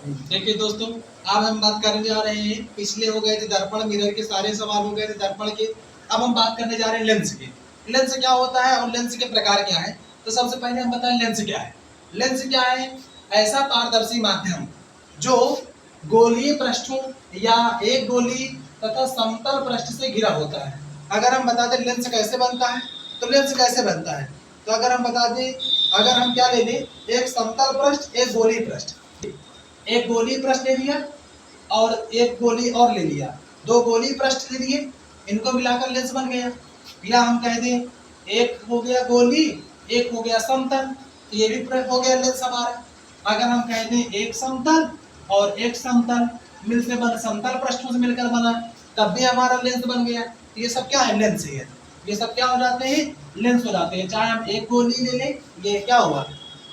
देखिए दोस्तों, आज हम बात करने जा रहे हैं। पिछले हो गए थे दर्पण मिरर के, सारे सवाल हो गए थे दर्पण के। अब हम बात करने जा रहे हैं लेंस के। लेंस क्या होता है और लेंस के प्रकार क्या है। तो सबसे पहले हम बताएं लेंस क्या है। लेंस क्या है? ऐसा पारदर्शी माध्यम जो गोलीय पृष्ठों या एक गोली तथा समतल पृष्ठ से घिरा होता है। अगर हम बता दें लेंस कैसे बनता है, तो लेंस कैसे बनता है, तो अगर हम बता दें, अगर हम क्या ले लें, एक समतल पृष्ठ, एक गोलीय पृष्ठ। एक गोली पृष्ठ ले लिया और एक गोली और ले लिया, दो गोली पृष्ठ ले लिए, इनको मिलाकर लेंस बन गया। या हम कह दें एक हो गया गोली, एक हो गया समतल, तो ये भी हो गया लेंस हमारा। अगर हम कह दें एक समतल और एक समतल मिल से बना, समतल पृष्ठों से मिलकर बना, तब भी हमारा लेंस बन गया। तो ये सब क्या है? लेंस ही है। ये सब क्या हो जाते हैं? लेंस हो जाते हैं। चाहे हम एक गोली ले लें, ये क्या हुआ,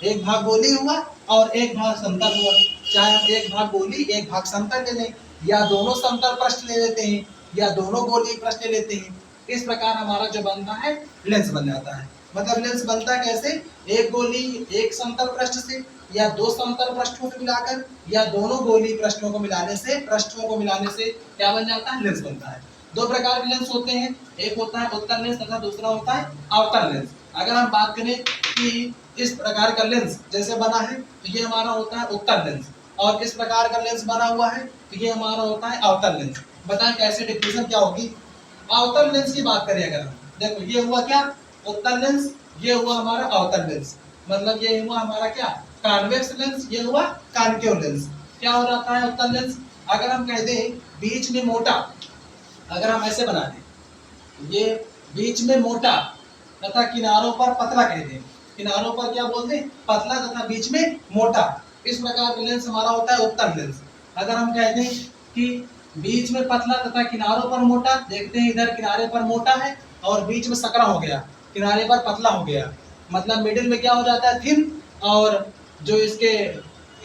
एक भाग गोली हुआ और एक भाग समतल हुआ। चाहे हम एक भाग गोली एक भाग समतल ले लें, या दोनों समतल पृष्ठ ले लेते हैं, या दोनों गोली पृष्ठ ले लेते हैं। इस प्रकार हमारा जो बनता है लेंस बन जाता है। मतलब लेंस बनता है कैसे? एक गोली एक समतल पृष्ठ से, या दो समतल पृष्ठों को मिलाकर, या दोनों गोली पृष्ठों को मिलाने से, पृष्ठों को मिलाने से क्या बन जाता है? लेंस बनता है। दो प्रकार के लेंस होते हैं, एक होता है उत्तल लेंस तथा दूसरा होता है अवतल लेंस। अगर हम बात करें कि इस प्रकार का लेंस जैसे बना है, तो ये हमारा होता है उत्तल लेंस, और इस प्रकार का लेंस बना हुआ है तो ये हमारा होता है अवतल लेंस। बताएं कैसे डिफिनेशन क्या होगी। अवतल लेंस की बात करें अगर हम, देखो ये हुआ क्या, उत्तल लेंस, ये हुआ हमारा अवतल लेंस। मतलब ये हुआ हमारा क्या, कॉन्वेक्स लेंस, ये हुआ कॉनकेव लेंस। क्या हो जाता है उत्तल लेंस? अगर हम कह दें बीच में मोटा, अगर हम ऐसे बना दें, ये बीच में मोटा तथा किनारों पर पतला कह दें, किनारों पर क्या बोलते हैं? पतला तथा बीच में मोटा, इस प्रकार का लेंस हमारा होता है उत्तल लेंस। अगर हम कह दें कि बीच में पतला तथा किनारों पर मोटा, देखते हैं इधर किनारे पर मोटा है और बीच में सकरा हो गया, किनारे पर पतला हो गया, मतलब मिडिल में क्या हो जाता है? थिन, और जो इसके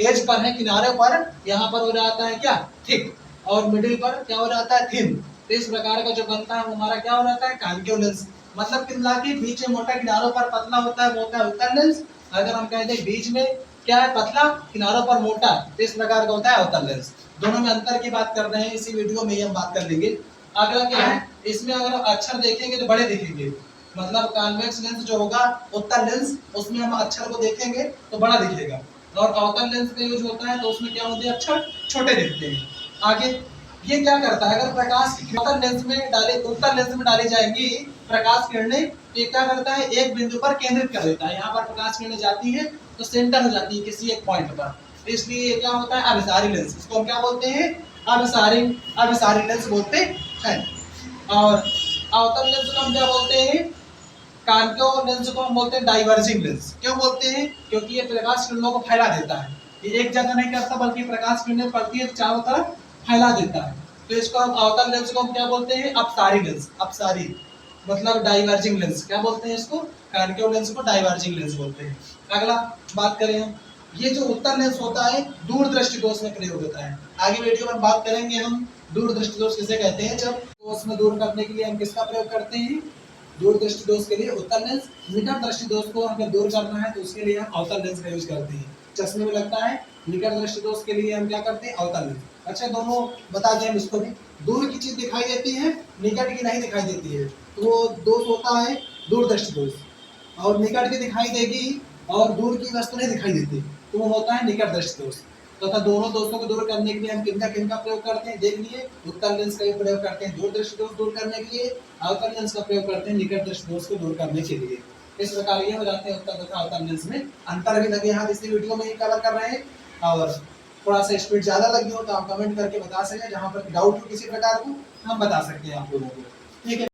एज पर है किनारे पर, यहाँ पर हो जाता है क्या? थिक, और मिडिल पर क्या हो जाता है? थिन। तो इस प्रकार का जो बनता है वो हमारा क्या हो जाता है? Concave lens. मतलब कितना की बीच में मोटा किनारों पर पतला होता है वो होता है उत्तल लेंस। अगर हम कहते हैं बीच में क्या है? पतला, किनारों पर मोटा, तो इस प्रकार का होता है अवतल लेंस। दोनों में अंतर की बात कर रहे हैं, इसी वीडियो में ही हम बात कर लेंगे। अगला क्या है, इसमें अगर अक्षर देखेंगे तो बड़े दिखेंगे। मतलब कॉन्वेक्स लेंस जो होगा उत्तल लेंस, उसमें हम अक्षर को देखेंगे तो बड़ा दिखेगा, और अवतल लेंस का यूज होता है तो उसमें क्या होते हैं? अक्षर छोटे दिखते हैं। आगे ये क्या करता है, अगर प्रकाश की उत्तल लेंस में डाले, उत्तल लेंस में डाली जाएंगी प्रकाश किरणें, तो ये क्या करता है? एक बिंदु पर केंद्रित कर देता है। यहाँ पर प्रकाश किरणें जाती है तो सेंटर हो जाती है किसी एक पॉइंट पर, तो इसलिए ये क्या होता है? अभिसारी लेंस। इसको हम क्या बोलते हैं? अभिसारी, अभिसारी लेंस बोलते हैं। और अवतल लेंस को हम क्या बोलते हैं? कॉनकेव लेंस को हम बोलते हैं डाइवर्जिंग लेंस। क्यों बोलते हैं? क्योंकि ये प्रकाश किरणों को फैला देता है। ये एक जगह नहीं करता, बल्कि प्रकाश किरणें पड़ती है चारों तरफ फैला देता है। तो इसको हम अवतल लेंस को हम क्या बोलते हैं? अपसारी लेंस। अपसारी मतलब डाइवर्जिंग लेंस। क्या बोलते हैं इसको? कॉनकेव लेंस को डाइवर्जिंग लेंस बोलते हैं। अगला बात करें हम, ये जो उत्तल लेंस होता है दूरदृष्टि दोष में प्रयोग होता है। आगे वीडियो में बात करेंगे हम दूरदृष्टि दोष किसे कहते हैं। जब दोष में दूर करने के लिए हम किसका प्रयोग करते हैं? दूरदृष्टि दोष के लिए उत्तल लेंस। निकट दृष्टि दोष को हमें दूर करना है तो उसके लिए हम अवतल लेंस का यूज करते हैं। चश्मे में लगता है, निकट दृष्टि दोष के लिए हम क्या करते हैं? अवतल लेंस। अच्छा दोनों बता दें हम इसको भी, दूर की चीज दिखाई देती है, निकट की नहीं दिखाई देती है, तो वो दोष होता है दूरदृष्टि दोष। और निकट की दिखाई देगी और दूर की वस्तु नहीं दिखाई देती, तो वो होता है निकट दृष्टि दोष। तथा दोनों दोषों को दूर करने के लिए हम किनका किनका प्रयोग करते हैं? देख लिए, उत्तल लेंस का भी प्रयोग करते हैं दूरदृष्टि दोष दूर करने के लिए, अवतल लेंस का प्रयोग करते हैं निकट दृष्टि दोष को दूर करने के लिए। इस प्रकार ये हो जाते हैं उत्तल तथा अवतल लेंस में अंतर भी लगे हाथ इसी वीडियो में ही कवर कर रहे हैं। और थोड़ा सा स्पीड ज्यादा लगी हो तो आप कमेंट करके बता सकें, जहाँ पर डाउट हो किसी प्रकार को हम बता सकते हैं आप लोगों को। ठीक है।